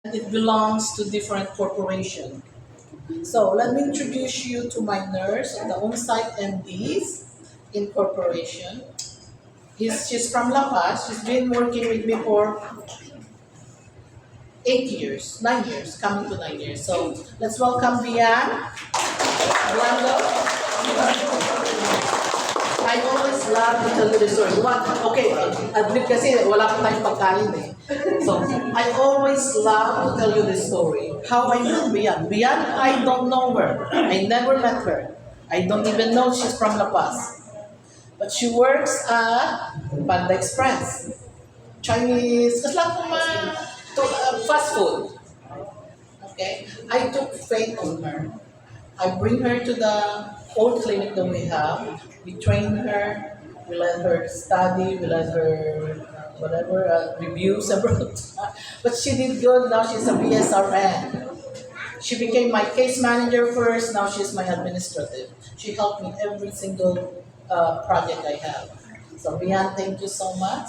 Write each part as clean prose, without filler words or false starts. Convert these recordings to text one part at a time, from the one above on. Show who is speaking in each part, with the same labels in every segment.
Speaker 1: It belongs to different corporation. So let me introduce you to my nurse at the on-site MDs in corporation. She's from La Paz. She's been working with me for 8 years, 9 years, coming to 9 years. So let's welcome Bian Orlando. I always love to tell you the story. Okay, admit kasi wala pa tayong pagkain eh. So, I always love to tell you the story. How I met Bian. Bian, I don't know her. I never met her. I don't even know she's from La Paz. But she works at Panda Express. Chinese, kasi lang fast food. Okay? I took faith on her. I bring her to the old clinic that we have. We train her. We let her study. We let her whatever review several times. But she did good. Now she's a BSRN. She became my case manager first. Now she's my administrative. She helped me every single project I have. So Bian, thank you so much.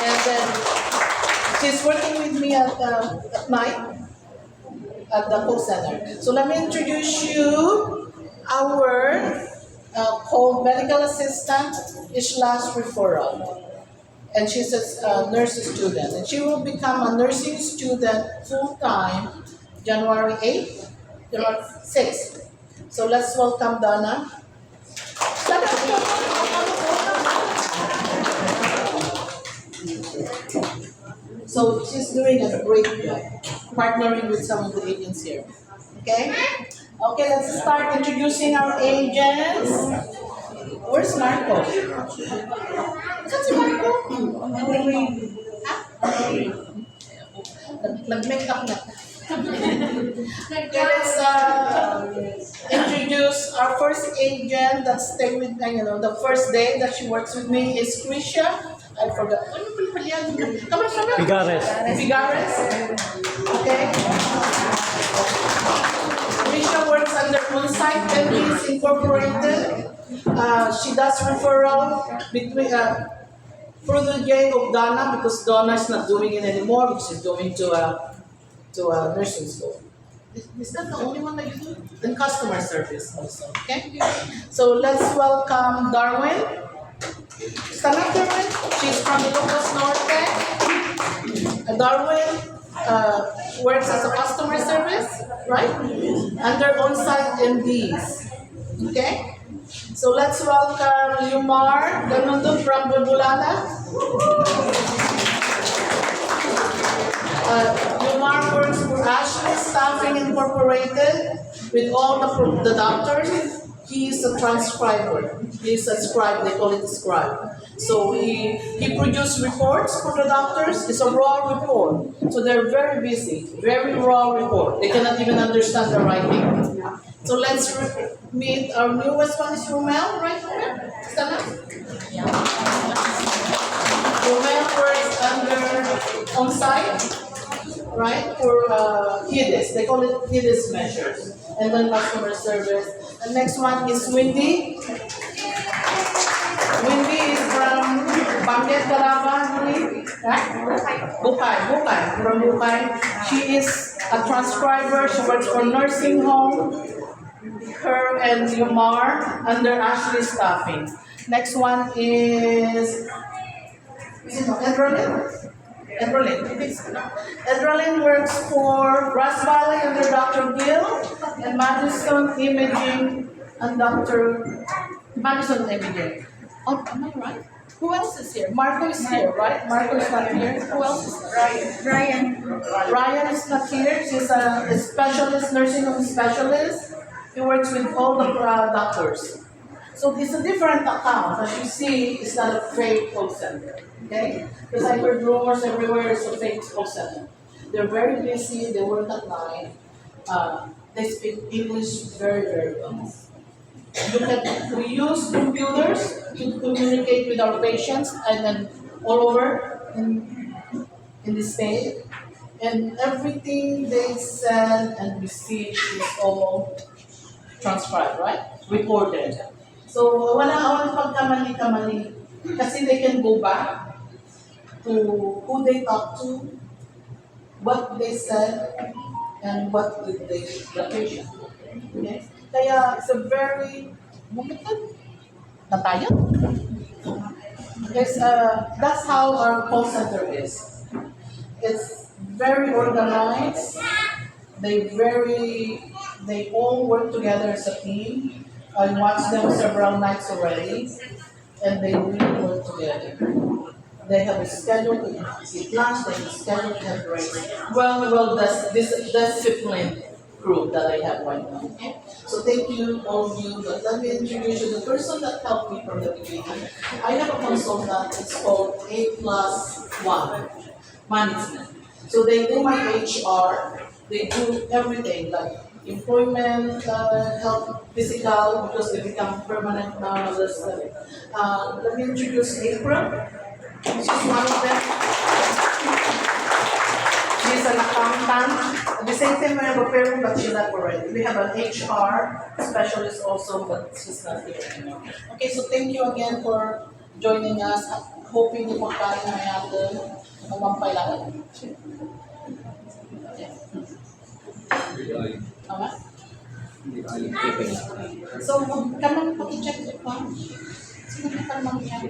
Speaker 1: And then she's working with me at night at the call center. So let me introduce you our called medical assistant slash referral. And she's a nursing student. And she will become a nursing student full-time January 8th, January 6th. So let's welcome Donna. So she's doing a great job, partnering with some of the agents here. Okay? Okay, let's start introducing our agents. Where's Marco? Saan si Marco? Nag-makeup na. Okay, let's introduce our first agent that stayed with me, the first day that she works with me is Krisha. I forgot. Ano pala yan?
Speaker 2: Pigares.
Speaker 1: Pigares. Okay. Risha works under On-Site MDs Incorporated. She does referral between through the J of Donna because Donna is not doing it anymore because she's going to a nursing school. Is that the only one that you do? And customer service also. Okay. So let's welcome Darwin. Stand up, Darwin. She's from Ilocos Norte. Darwin works as a customer service, right? Under on-site MDs. Okay? So let's welcome Yumar Ganundo from Bulbulana. Yumar works for Ashley Staffing Incorporated with all the doctors. He is a transcriber. He is a scribe, they call it a scribe. So he produces reports for the doctors. It's a raw report. So they're very busy, very raw report. They cannot even understand the writing. So let's meet our newest one is Romel, right here? Stand up. Romel works under on-site, right, for HIDIS. They call it HIDIS measures. And then customer service. The next one is Windy. Windy is from Banget Caravan, right? Bukay, from Bukay. She is a transcriber. She works for nursing home. Her and Yumar under Ashley Staffing. Next one is Edrolin. Edrolin works for Grass Valley under Dr. Gill and Madison Imaging and Dr. Madison Imaging. Oh, am I right? Who else is here? Marco is here, right? Marco is not here. Who else is here? Ryan is not here. She's a specialist, nursing home specialist. He works with all the doctors. So it's a different account. As you see, it's not a fake call center. Okay? Because I heard rumors everywhere it's a fake call center. They're very busy, they work at night. They speak English very, very well. We use computers to communicate with our patients and then all over in the state. And everything they send and receive is all transcribed, right? Recorded. So, walang pagkamali-kamali. Kasi they can go back to who they talked to, what they said, and what did they, the patient. Okay? Kaya it's a very, bumitan na tayo? That's how our call center is. It's very organized. They all work together as a team. I watched them several nights already, and they really work together. They have a schedule to eat lunch, they have a schedule to have breaks. Well, that's this disciplined group that I have right now. Okay? So thank you, all of you. But let me introduce you the person that helped me from the beginning. I have a consultant, it's called A+1 Management. So they do my HR, they do everything like employment, health, physical, because they become permanent now. Let me introduce April. She's one of them. She's an accountant. At the same time, we have a parent, but she's not already. We have an HR specialist also, but she's not here anymore. Okay, so thank you again for joining us. Hoping you magkain na natin ng mampailangan. Tama? So, huwag ka nang pag-check ito. Sino ka namang yan?